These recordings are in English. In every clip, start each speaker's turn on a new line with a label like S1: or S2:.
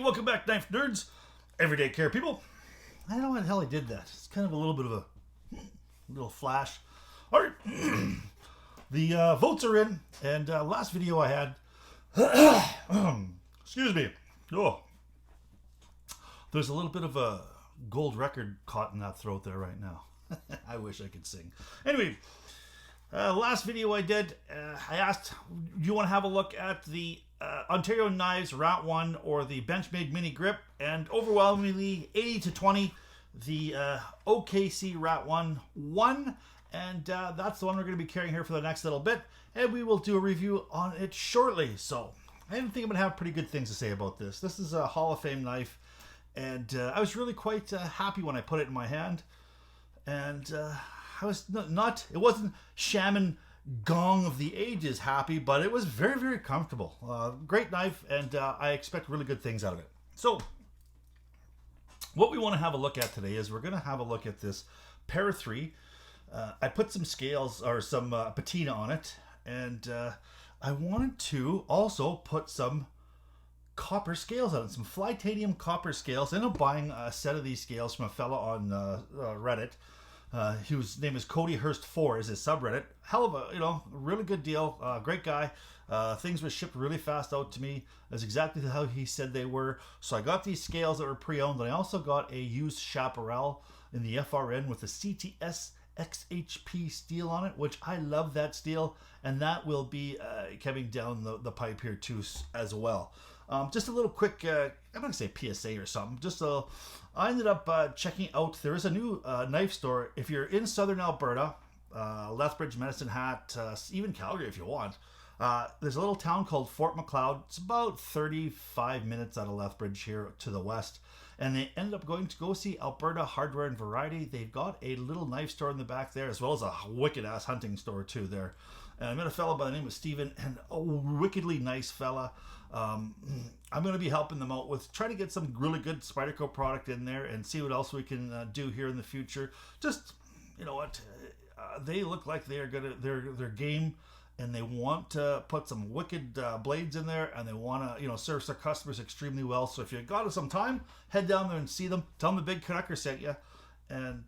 S1: welcome back, knife nerds, everyday care people. I don't know how the hell I did that. It's kind of a little bit of a little flash. All right, the votes are in, and last video I had, excuse me, oh, there's a little bit of a gold record caught in that throat there right now. I wish I could sing. Anyway, last video I did, I asked, do you want to have a look at the Ontario Knives Rat 1 or the Benchmade Mini Grip? And overwhelmingly, 80 to 20, the OKC Rat 1 won. And that's the one we're going to be carrying here for the next little bit. And we will do a review on it shortly. So I think I'm going to have pretty good things to say about this. This is a Hall of Fame knife. And I was really quite happy when I put it in my hand. And I was not, it wasn't shaman gong of the ages happy, but it was very, very comfortable. Great knife, and I expect really good things out of it. So what we want to have a look at today is we're going to have a look at this Para 3. I put some scales or some patina on it, and I wanted to also put some copper scales on it, some Flytanium copper scales. I ended up buying a set of these scales from a fella on Reddit. His name is Cody Hurst 4 is his subreddit. Hell of a, really good deal. Great guy. Things were shipped really fast out to me. That's exactly how he said they were. So I got these scales that were pre-owned, and I also got a used chaparral in the FRN with a CTS XHP steel on it, which I love that steel, and that will be coming down the pipe here too as well. Just a little quick, I'm going to say PSA or something. I ended up checking out, there is a new knife store. If you're in southern Alberta, Lethbridge, Medicine Hat, even Calgary if you want, there's a little town called Fort Macleod. It's about 35 minutes out of Lethbridge here to the west. And they ended up going to go see Alberta Hardware and Variety. They've got a little knife store in the back there, as well as a wicked-ass hunting store too there. And I met a fella by the name of Steven, and a wickedly nice fella. I'm going to be helping them out with trying to get some really good Spyderco product in there and see what else we can do here in the future. Just, you know what, they look like they are gonna they're game, and they want to put some wicked blades in there, and they want to serve their customers extremely well. So if you got some time, head down there and see them. Tell them the Big Canucker sent you, and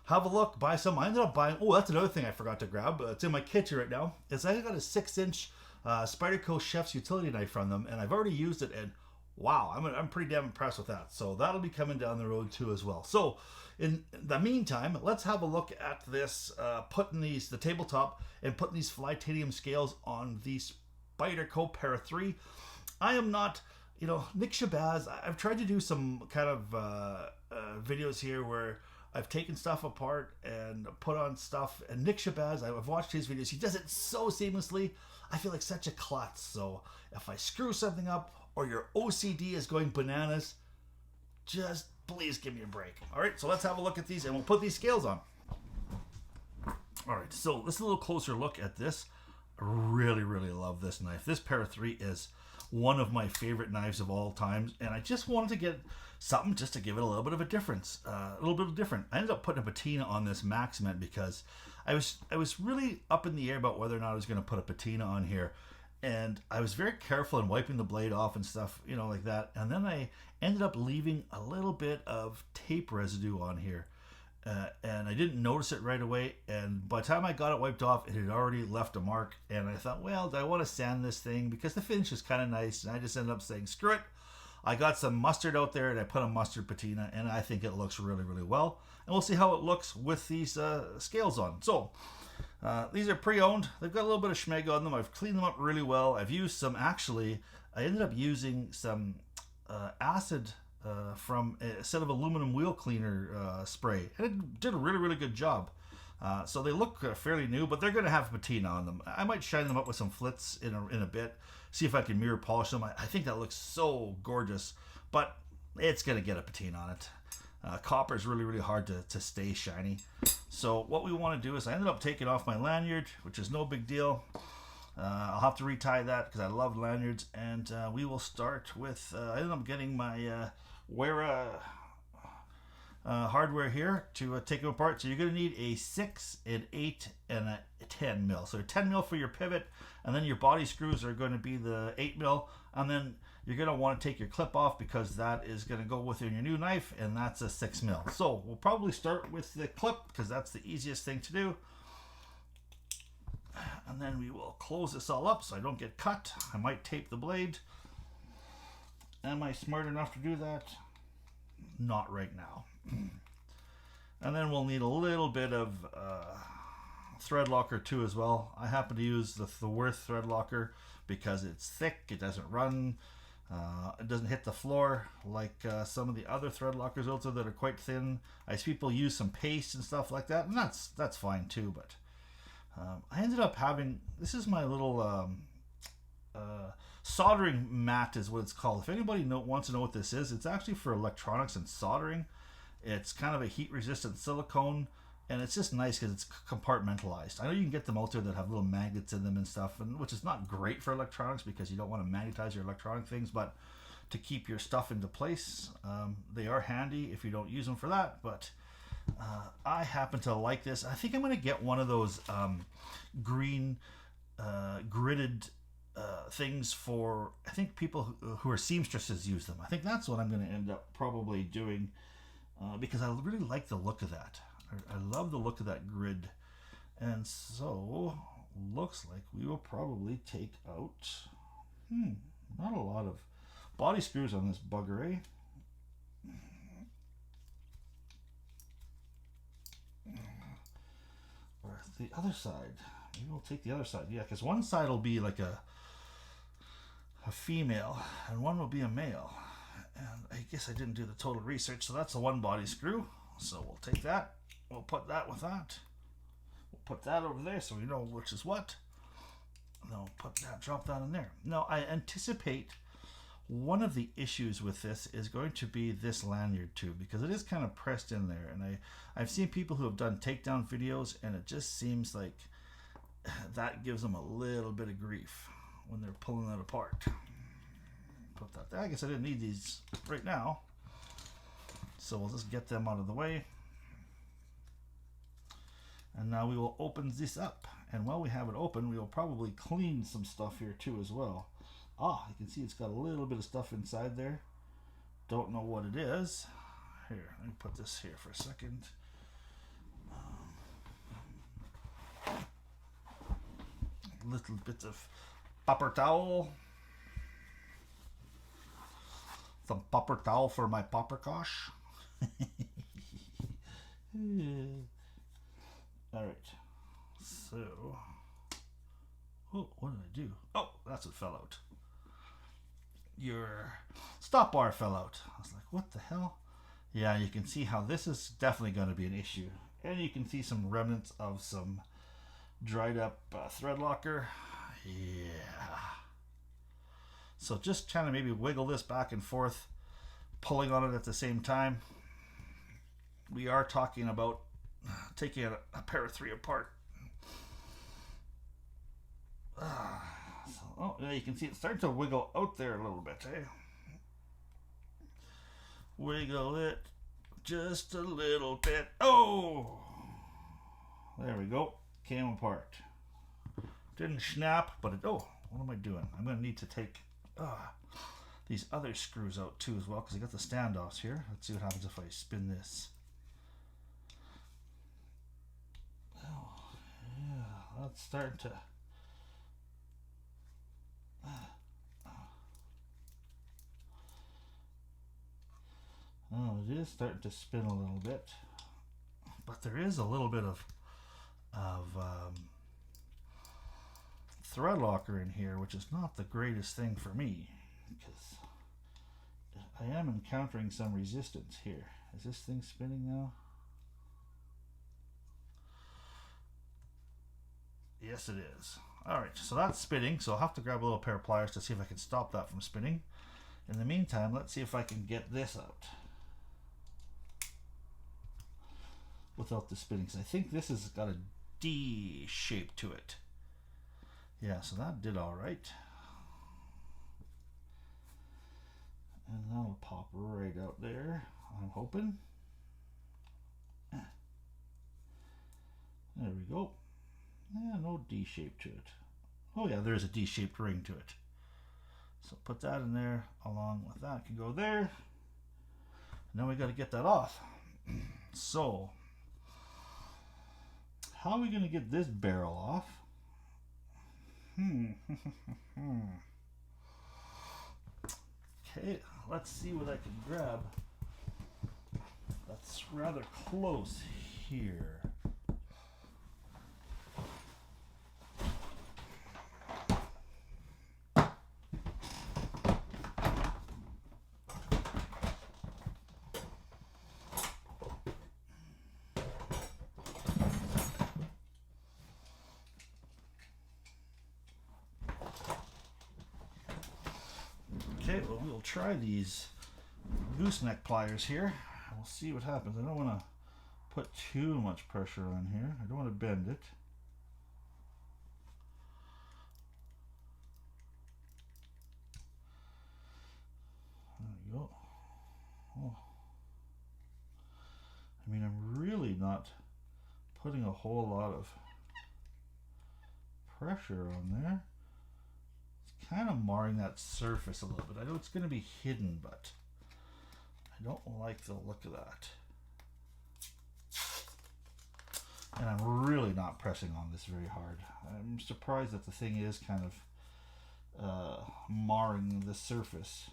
S1: have a look, buy some. I ended up buying, that's another thing I forgot to grab. It's in my kitchen right now. I got a 6-inch Spyderco Chef's utility knife from them, and I've already used it, and wow, I'm pretty damn impressed with that. So that'll be coming down the road too as well. So in the meantime, let's have a look at this, putting the tabletop and putting these Flytanium scales on the Spyderco Para 3. I am not, Nick Shabazz, I've tried to do some kind of videos here where I've taken stuff apart and put on stuff, and Nick Shabazz, I've watched his videos, he does it so seamlessly. I feel like such a klutz. So if I screw something up or your OCD is going bananas, just please give me a break. All right, so let's have a look at these, and we'll put these scales on. All right, so let's a little closer look at this. I really, really love this knife. This Para 3 is one of my favorite knives of all time, and I just wanted to get something just to give it a little bit of a difference, a little bit different. I ended up putting a patina on this Maximate because I was really up in the air about whether or not I was going to put a patina on here, and I was very careful in wiping the blade off and stuff, like that. And then I ended up leaving a little bit of tape residue on here, and I didn't notice it right away. And by the time I got it wiped off, it had already left a mark. And I thought, well, do I want to sand this thing? Because the finish is kind of nice. And I just ended up saying, screw it. I got some mustard out there, and I put a mustard patina, and I think it looks really, really well. And we'll see how it looks with these scales on. So these are pre-owned. They've got a little bit of schmeg on them. I've cleaned them up really well. I've used some, actually, I ended up using some acid from a set of aluminum wheel cleaner spray, and it did a really, really good job. So they look fairly new, but they're going to have patina on them. I might shine them up with some flits in a bit, see if I can mirror polish them. I think that looks so gorgeous, but it's going to get a patina on it. Copper is really, really hard to stay shiny. So what we want to do is, I ended up taking off my lanyard, which is no big deal. I'll have to retie that because I love lanyards, and we will start with, I ended up getting my Wera hardware here to take them apart. So you're going to need a 6, an 8, and a 10 mil. So 10 mil for your pivot, and then your body screws are going to be the 8 mil, and then you're going to want to take your clip off because that is going to go within your new knife, and that's a 6mm. So we'll probably start with the clip because that's the easiest thing to do. And then we will close this all up so I don't get cut. I might tape the blade. Am I smart enough to do that? Not right now. And then we'll need a little bit of thread locker too as well. I happen to use the Worth thread locker because it's thick, it doesn't run, it doesn't hit the floor like some of the other thread lockers out there that are quite thin. I see people use some paste and stuff like that, and that's fine too, but I ended up having, this is my little soldering mat is what it's called. If anybody wants to know what this is, it's actually for electronics and soldering. It's kind of a heat resistant silicone, and it's just nice because it's compartmentalized. I know you can get them out there that have little magnets in them and stuff, and which is not great for electronics because you don't want to magnetize your electronic things, but to keep your stuff into place, they are handy if you don't use them for that. But I happen to like this. I think I'm going to get one of those green gridded things for, I think people who are seamstresses use them. I think that's what I'm going to end up probably doing because I really like the look of that. I love the look of that grid. And so looks like we will probably take out not a lot of body screws on this bugger, eh? Or the other side. Maybe we'll take the other side. Yeah, because one side will be like a female and one will be a male. And I guess I didn't do the total research, so that's a one body screw. So we'll take that. We'll put that with that. We'll put that over there so we know which is what. And then we'll put that, drop that in there. Now I anticipate one of the issues with this is going to be this lanyard too, because it is kind of pressed in there. And I've seen people who have done takedown videos, and it just seems like that gives them a little bit of grief when they're pulling it apart. Put that there. I guess I didn't need these right now, so we'll just get them out of the way. And now we will open this up, and while we have it open, we will probably clean some stuff here too as well. Ah, you can see it's got a little bit of stuff inside there. Don't know what it is. Here, let me put this here for a second. Little bit of paper towel. Some paper towel for my paprikash. Alright. So. Oh, what did I do? Oh, that's what fell out. Your stop bar fell out. I was like, what the hell? Yeah, you can see how this is definitely going to be an issue. And you can see some remnants of some dried up thread locker. Yeah. So just trying to maybe wiggle this back and forth, pulling on it at the same time. We are talking about taking a pair of three apart. Oh, yeah, you can see it starting to wiggle out there a little bit, eh? Wiggle it just a little bit. Oh! There we go. Came apart. Didn't snap, but it... Oh, what am I doing? I'm going to need to take these other screws out too as well, because I got the standoffs here. Let's see what happens if I spin this. Oh, yeah, that's starting to... Oh, it is starting to spin a little bit, but there is a little bit of thread locker in here, which is not the greatest thing for me because I am encountering some resistance here. Is this thing spinning now? Yes, it is. Alright, so that's spinning, so I'll have to grab a little pair of pliers to see if I can stop that from spinning. In the meantime, let's see if I can get this out without the spinning, because I think this has got a D shape to it. Yeah, so that did alright. And that'll pop right out there, I'm hoping. There we go. Yeah, no D shape to it. Oh yeah, there's a D-shaped ring to it. So put that in there along with that. Can go there. And then we got to get that off. So how are we going to get this barrel off? Okay, let's see what I can grab. That's rather close here. Okay, well, we'll try these gooseneck pliers here. We'll see what happens. I don't want to put too much pressure on here. I don't want to bend it. There we go. Oh. I mean, I'm really not putting a whole lot of pressure on there. It's kind of marring that surface a little bit. I know it's going to be hidden, but I don't like the look of that. And I'm really not pressing on this very hard. I'm surprised that the thing is kind of marring the surface.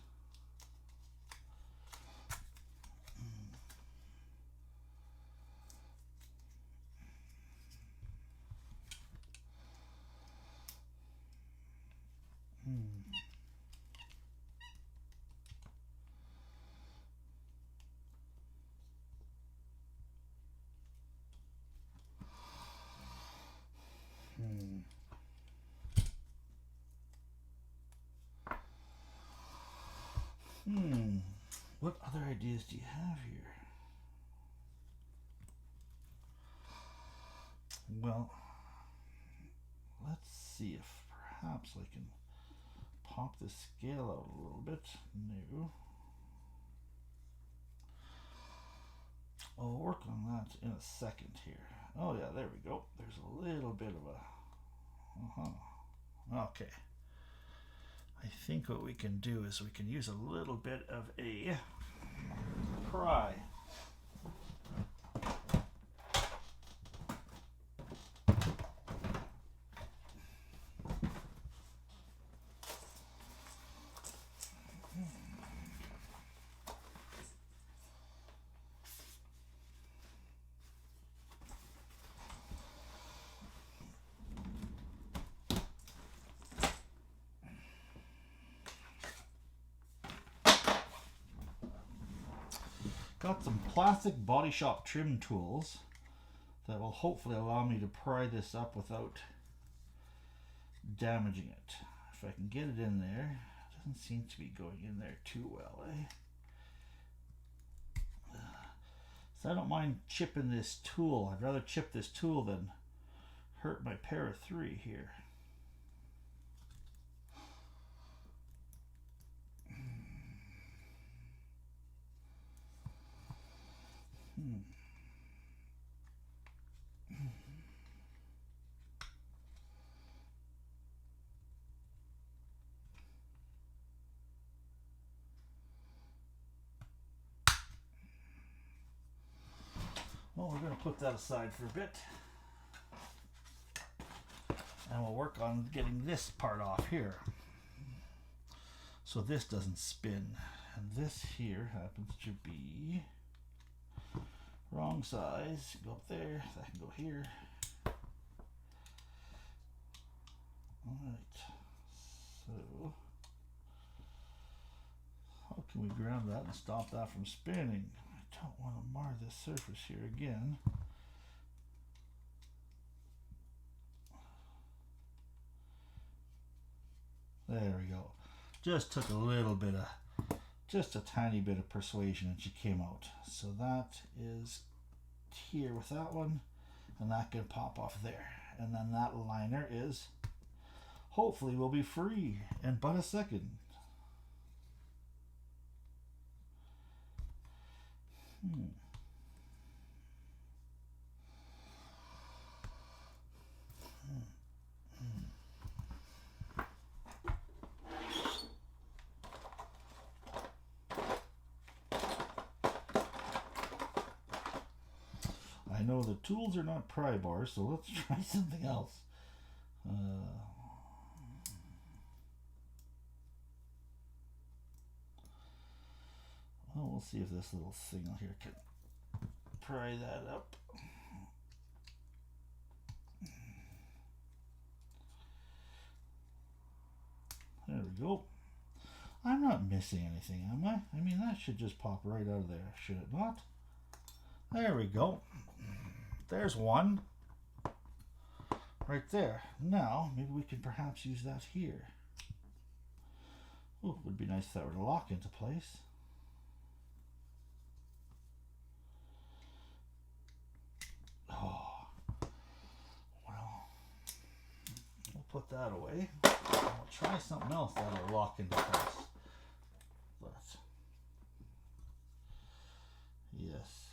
S1: What other ideas do you have here? Well, let's see if perhaps I can pop the scale out a little bit. No. I'll work on that in a second here. Oh yeah, there we go. There's a little bit of a... Okay. I think what we can do is we can use a little bit of a pry. Got some plastic body shop trim tools that will hopefully allow me to pry this up without damaging it. If I can get it in there, it doesn't seem to be going in there too well, So I don't mind chipping this tool. I'd rather chip this tool than hurt my pair of 3 here. Well, we're going to put that aside for a bit. And we'll work on getting this part off here. So this doesn't spin. And this here happens to be wrong size. Go up there, that can go here. Alright. So how can we grab that and stop that from spinning? I don't want to mar this surface here again. There we go. Just took a little bit of, just a tiny bit of persuasion and she came out. So that is here with that one, and that can pop off there. And then that liner is, hopefully will be free in but a second. know the tools are not pry bars, so let's try something else. Well, we'll see if this little thing here can pry that up. There we go. I'm not missing anything, am I? I mean, that should just pop right out of there, should it not? There we go. There's one. Right there. Now, maybe we can perhaps use that here. Oh, it would be nice if that were to lock into place. Oh, well, we'll put that away. I'll try something else that'll lock into place. But, yes.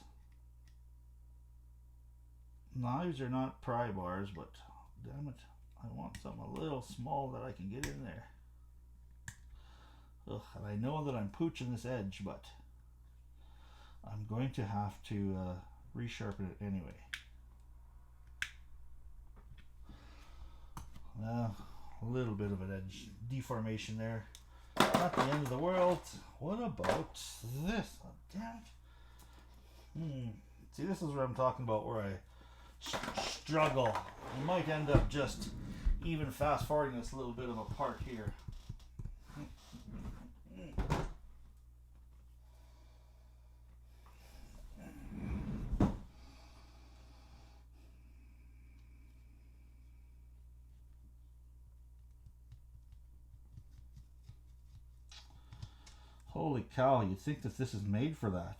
S1: Knives are not pry bars, but damn it, I want something a little small that I can get in there. Ugh, and I know that I'm pooching this edge, but I'm going to have to resharpen it anyway. A little bit of an edge deformation there. Not the end of the world. What about this? Oh, damn it. See, this is what I'm talking about, where I struggle. I might end up just even fast forwarding this little bit of a part here. Holy cow, you'd think that this is made for that.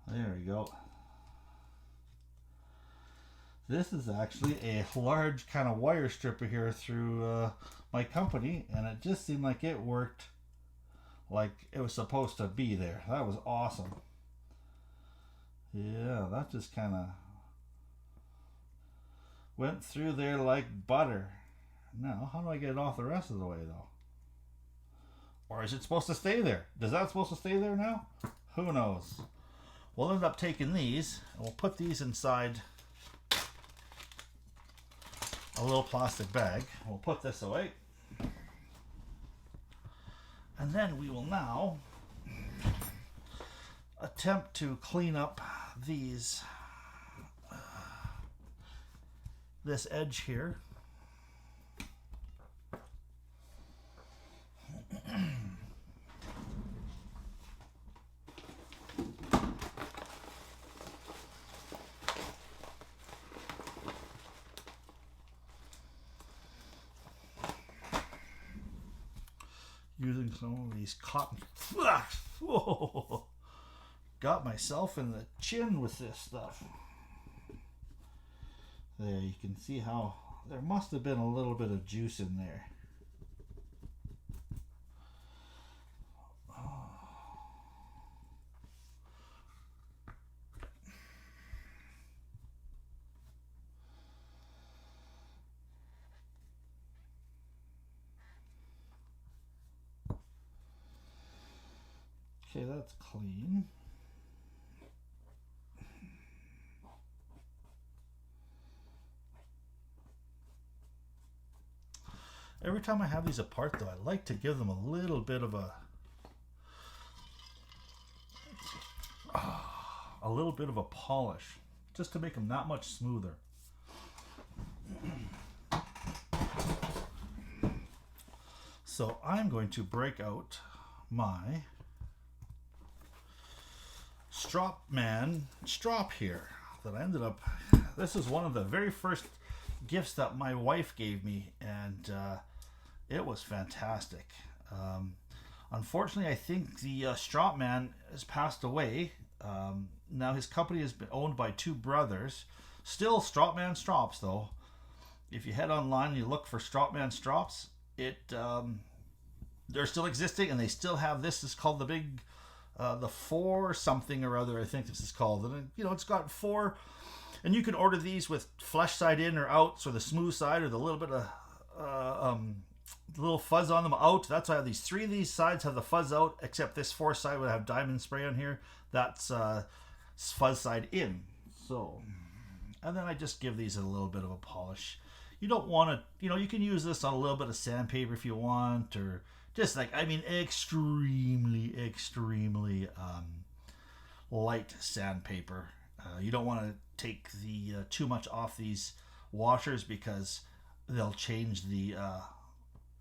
S1: There we go. This is actually a large kind of wire stripper here through my company, and it just seemed like it worked like it was supposed to be there. That was awesome. Yeah, that just kind of went through there like butter. Now, how do I get it off the rest of the way, though? Or is it supposed to stay there? Is that supposed to stay there now? Who knows? We'll end up taking these, and we'll put these inside a little plastic bag. We'll put this away. And then we will now attempt to clean up these, this edge here. Using some of these cotton. Whoa. Got myself in the chin with this stuff. There, you can see how there must have been a little bit of juice in there. Okay, that's clean. Every time I have these apart, though, I like to give them a little bit of a polish, just to make them that much smoother. So I'm going to break out my Strop here that I ended up. This is one of the very first gifts that my wife gave me, and it was fantastic. Unfortunately, I think the Strop man has passed away. Now his company has been owned by two brothers. Still Strop Man Strops, though. If you head online and you look for Strop Man Strops, they're still existing, and they still have this. Is called the big. The 4 something or other, I think this is called. And you know, it's got 4, and you can order these with flesh side in or out, so the smooth side or the little bit of little fuzz on them out. That's why I have these 3 of these sides have the fuzz out, except this 4th side would have diamond spray on here. That's fuzz side in. So, and then I just give these a little bit of a polish. You don't want to, you can use this on a little bit of sandpaper if you want, or just like, I mean, extremely, extremely light sandpaper. You don't want to take the too much off these washers because they'll change the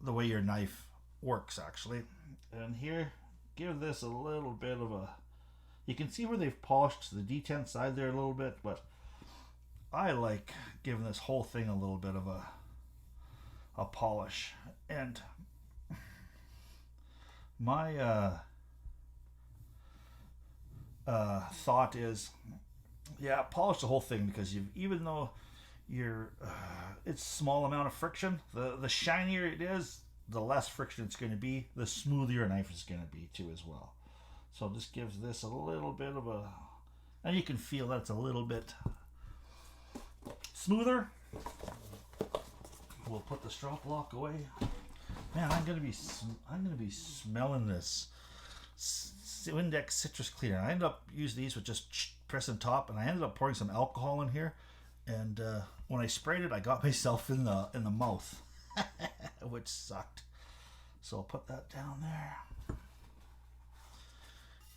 S1: way your knife works, actually. And here, give this a little bit of a, you can see where they've polished the detent side there a little bit, but I like giving this whole thing a little bit of a polish. And my thought is, yeah, polish the whole thing, because even though it's a small amount of friction, the shinier it is, the less friction it's going to be, the smoother your knife is going to be too as well. So it just gives this a little bit of a, and you can feel that it's a little bit smoother. We'll put the strop lock away. Man, I'm gonna be smelling this Windex citrus cleaner. I ended up using these with just pressing top, and I ended up pouring some alcohol in here. And when I sprayed it, I got myself in the mouth, which sucked. So I'll put that down there.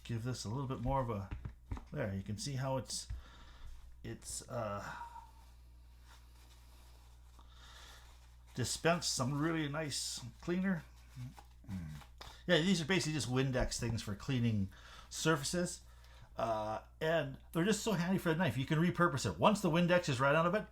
S1: Give this a little bit more of a, there, you can see how it's dispensed some really nice cleaner. Yeah, these are basically just Windex things for cleaning surfaces, and they're just so handy for the knife. You can repurpose it. Once the Windex is right out of it,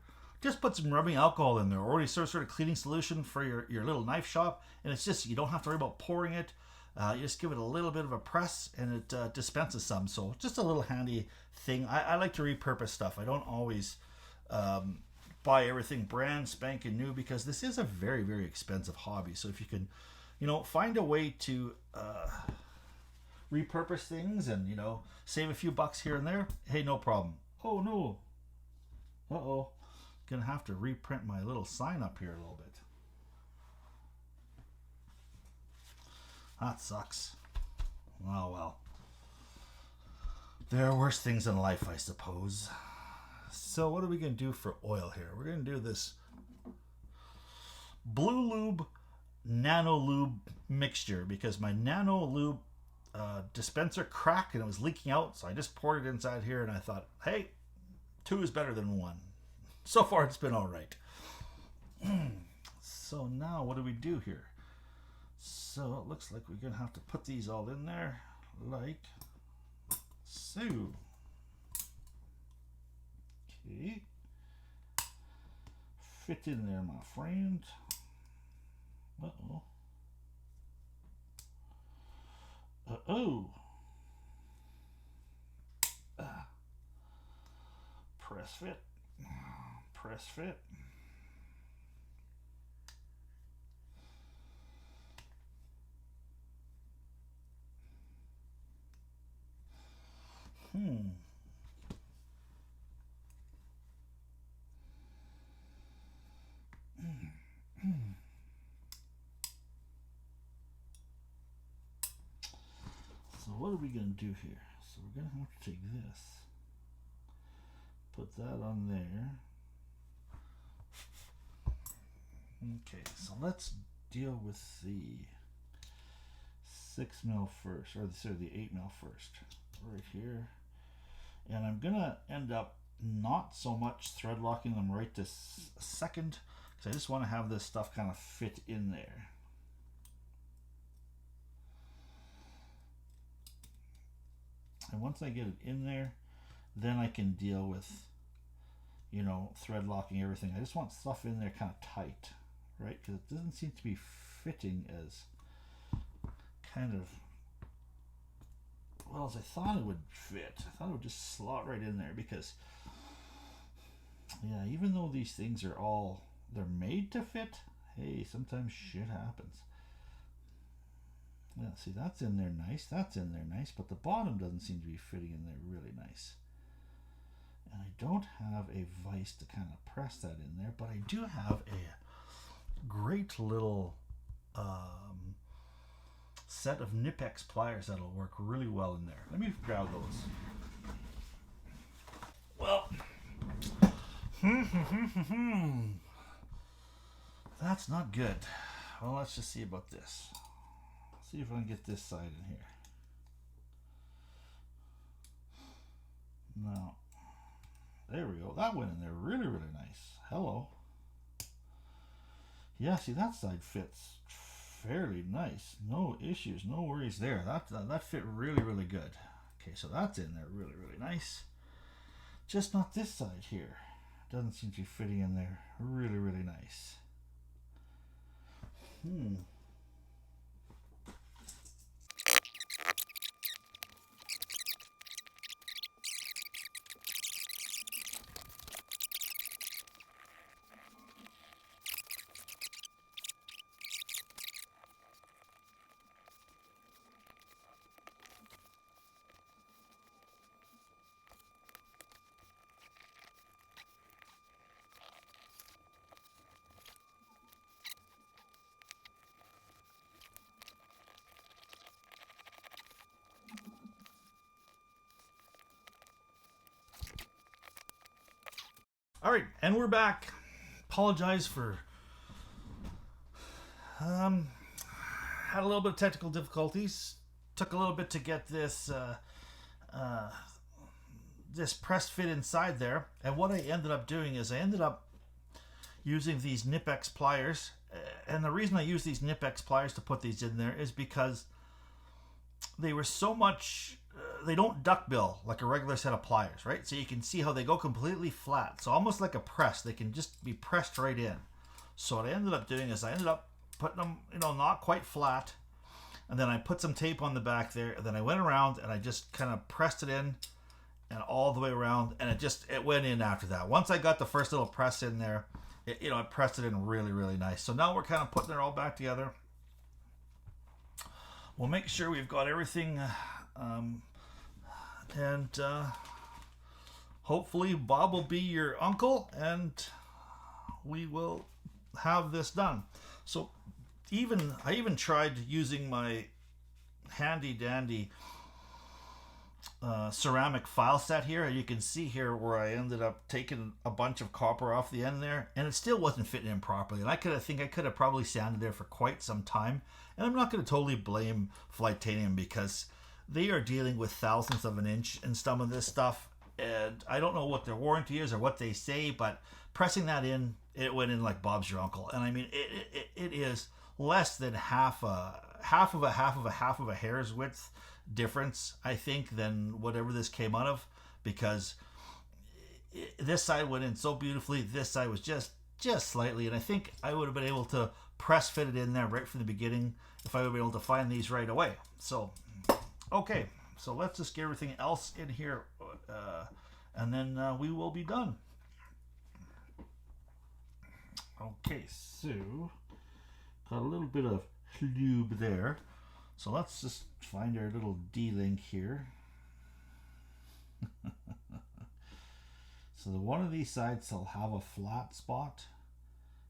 S1: just put some rubbing alcohol in there, or any sort of cleaning solution for your little knife shop, and it's just, you don't have to worry about pouring it. You just give it a little bit of a press, and it dispenses some. So just a little handy thing. I like to repurpose stuff. I don't always buy everything brand spanking new, because this is a very, very expensive hobby. So if you can, find a way to repurpose things and, save a few bucks here and there, hey, no problem. Oh, no. Uh-oh. Gonna have to reprint my little sign up here a little bit. That sucks. Oh, well. There are worse things in life, I suppose. So what are we going to do for oil here? We're going to do this Blue Lube Nano Lube mixture, because my Nano Lube dispenser cracked and it was leaking out. So I just poured it inside here, and I thought, hey, 2 is better than 1. So far, it's been all right. So now what do we do here? So it looks like we're going to have to put these all in there like so. Okay. Fit in there, my friend. Uh-oh. Uh-oh. Press fit. Press fit. So what are we going to do here? So we're going to have to take this, put that on there. Okay, so let's deal with the 6 mil first, or the 8 mil first, right here. And I'm gonna end up not so much thread locking them right this second, because I just want to have this stuff kind of fit in there. And once I get it in there, then I can deal with, thread locking everything. I just want stuff in there kind of tight, right? Because it doesn't seem to be fitting as kind of well as I thought it would fit. I thought it would just slot right in there, because, yeah, even though these things are they're made to fit, hey, sometimes shit happens. Yeah, see, that's in there nice, that's in there nice, but the bottom doesn't seem to be fitting in there really nice. And I don't have a vise to kind of press that in there, but I do have a great little set of Nipex pliers that'll work really well in there. Let me grab those. Well, that's not good. Well, let's just see about this. See if I can get this side in here. No. There we go. That went in there really, really nice. Hello. Yeah, see, that side fits fairly nice. No issues, no worries there. That fit really, really good. Okay, so that's in there really, really nice. Just not this side here. Doesn't seem to be fitting in there really, really nice. All right, and we're back. Apologize for had a little bit of technical difficulties. Took a little bit to get this this press fit inside there. And what I ended up doing is I ended up using these Nipex pliers. And the reason I use these Nipex pliers to put these in there is because they were so much they don't duckbill like a regular set of pliers, right? So you can see how they go completely flat. So almost like a press, they can just be pressed right in. So what I ended up doing is I ended up putting them, not quite flat. And then I put some tape on the back there. And then I went around and I just kind of pressed it in and all the way around. And it went in after that. Once I got the first little press in there, I pressed it in really, really nice. So now we're kind of putting it all back together. We'll make sure we've got everything and hopefully Bob will be your uncle and we will have this done. So I even tried using my handy dandy ceramic file set here. You can see here where I ended up taking a bunch of copper off the end there and it still wasn't fitting in properly, and I could have probably sanded there for quite some time. And I'm not going to totally blame Flytanium because they are dealing with thousandths of an inch in some of this stuff, and I don't know what their warranty is or what they say, but pressing that in, it went in like Bob's your uncle. And I mean, it is less than half of a hair's width difference, I think, than whatever this came out of, because this side went in so beautifully, this side was just slightly, and I think I would have been able to press fit it in there right from the beginning if I would be able to find these right away. So okay, so let's just get everything else in here and then we will be done. Okay, so got a little bit of lube there, so let's just find our little D-link here. So the one of these sides will have a flat spot.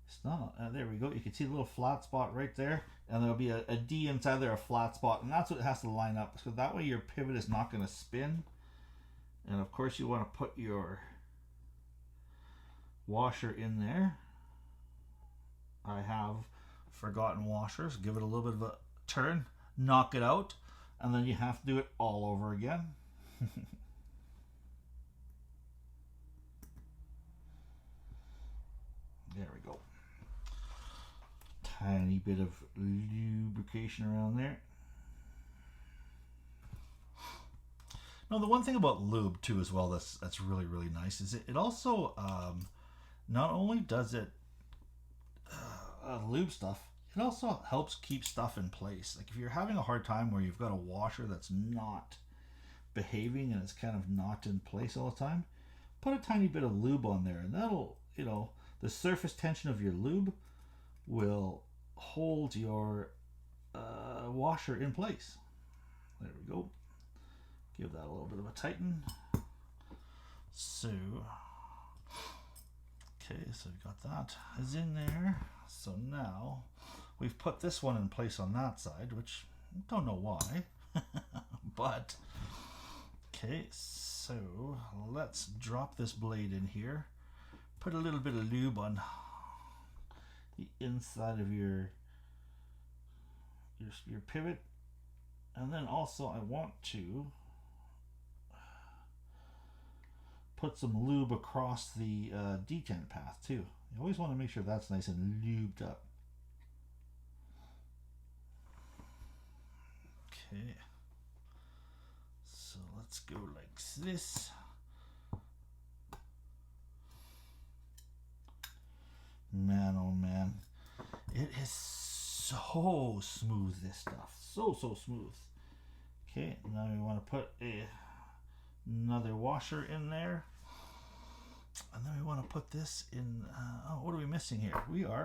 S1: It's not, there we go. You can see the little flat spot right there, and there'll be a D inside there, a flat spot, and that's what it has to line up. So that way your pivot is not going to spin. And of course you want to put your washer in there. I have forgotten washers. Give it a little bit of a turn, knock it out, and then you have to do it all over again. There we go. Tiny bit of lubrication around there. Now the one thing about lube too as well that's really, really nice is it also not only does it lube stuff, it also helps keep stuff in place. Like if you're having a hard time where you've got a washer that's not behaving and it's kind of not in place all the time, put a tiny bit of lube on there, and that'll, the surface tension of your lube will hold your washer in place. There we go. Give that a little bit of a tighten. So, okay, so we've got that is in there. So now we've put this one in place on that side, which I don't know why. But okay, so let's drop this blade in here. Put a little bit of lube on the inside of your pivot, and then also I want to put some lube across the detent path too. You always want to make sure that's nice and lubed up. Okay, so let's go like this. Man, oh man, it is so smooth, this stuff, so smooth. Okay, now we want to put another washer in there, and then we want to put this in. Oh, what are we missing here?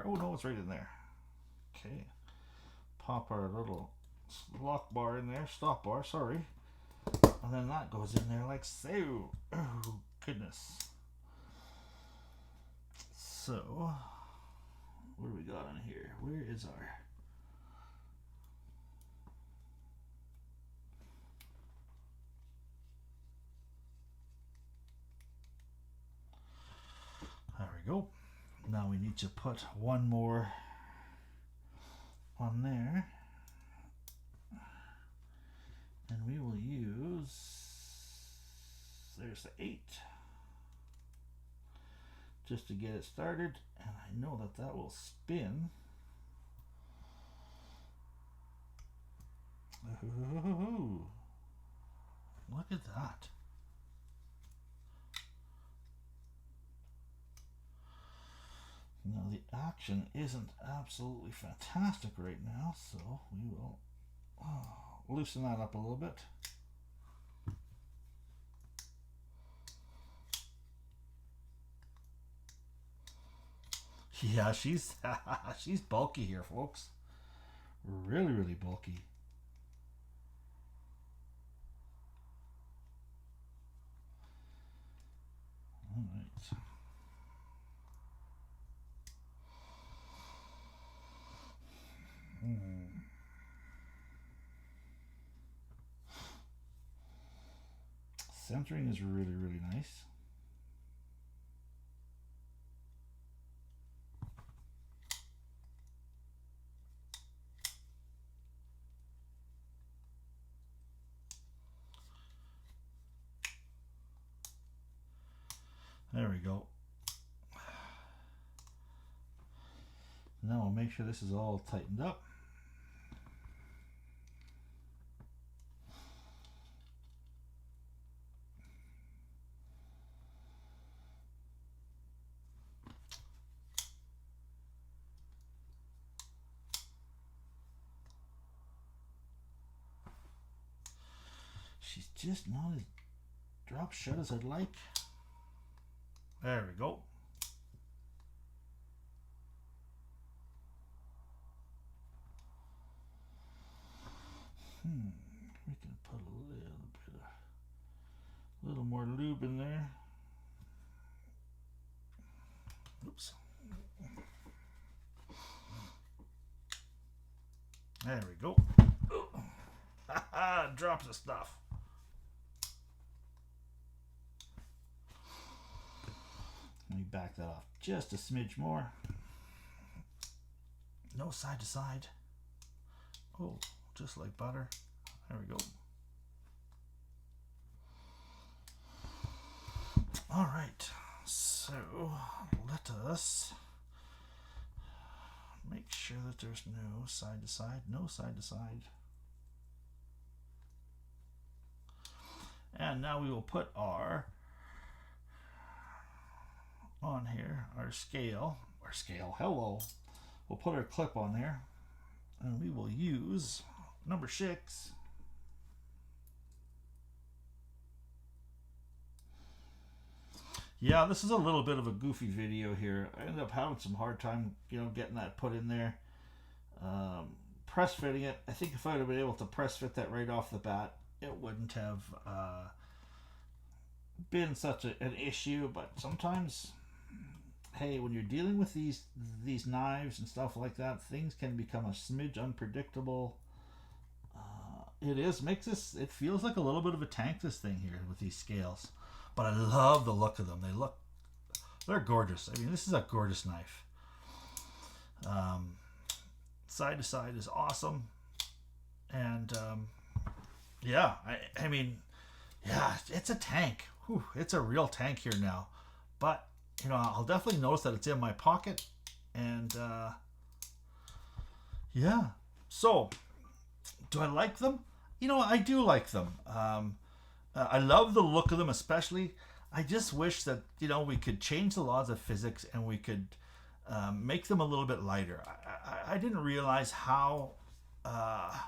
S1: Oh no, it's right in there. Okay, pop our little lock bar in there, stop bar, sorry, and then that goes in there like so. Oh goodness. So what do we got on here? Where is our... There we go. Now we need to put one more on there. And we will use... There's the 8. Just to get it started, and I know that will spin. Ooh, look at that. Now the action isn't absolutely fantastic right now, so we will loosen that up a little bit. Yeah, she's she's bulky here, folks. Really bulky. All right. Centering is really nice. There we go. Now we'll make sure this is all tightened up. She's just not as drop shut as I'd like. There we go. We can put a little more lube in there. Oops. There we go. Drops of stuff. Let me back that off just a smidge more. No side to side. Oh, just like butter. There we go. All right, so let us make sure that there's no side to side, no side to side. And now we will put our on here, our scale, hello. We'll put our clip on there, and we will use number 6. Yeah, this is a little bit of a goofy video here. I ended up having some hard time, getting that put in there. Press fitting it. I think if I would have been able to press fit that right off the bat, it wouldn't have been such an issue, but sometimes hey, when you're dealing with these knives and stuff like that, things can become a smidge unpredictable. It feels like a little bit of a tank, this thing here with these scales. But I love the look of them. They're gorgeous. I mean, this is a gorgeous knife. Side to side is awesome. And yeah, I mean, yeah, it's a tank. Whew, it's a real tank here now. But, you know, I'll definitely notice that it's in my pocket. And yeah. So, do I like them? You know, I do like them. I love the look of them, especially. I just wish that, you know, we could change the laws of physics and we could make them a little bit lighter. I didn't realize how a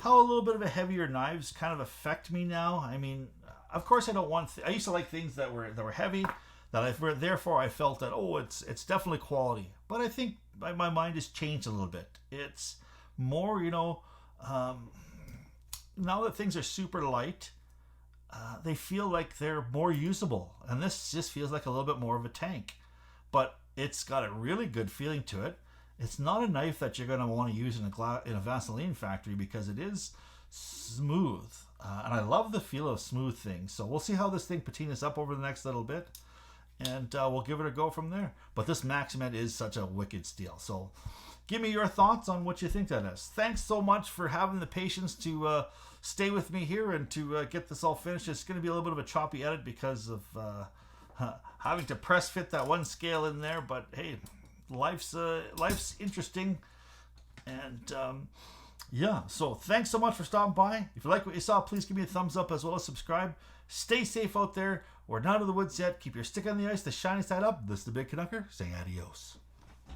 S1: little bit of a heavier knives kind of affect me now. I mean, of course, I don't want. I used to like things that were heavy. Therefore I felt that, oh, it's definitely quality. But I think my mind has changed a little bit. It's more, you know, now that things are super light, they feel like they're more usable. And this just feels like a little bit more of a tank. But it's got a really good feeling to it. It's not a knife that you're going to want to use in a Vaseline factory because it is smooth. And I love the feel of smooth things. So we'll see how this thing patinas up over the next little bit. And we'll give it a go from there. But this Maximet is such a wicked steel. So give me your thoughts on what you think that is. Thanks so much for having the patience to stay with me here and to get this all finished. It's going to be a little bit of a choppy edit because of having to press fit that one scale in there. But hey, life's interesting. And yeah, so thanks so much for stopping by. If you like what you saw, please give me a thumbs up as well as subscribe. Stay safe out there. We're not out of the woods yet. Keep your stick on the ice, the shiny side up. This is the Big Canucker saying adios.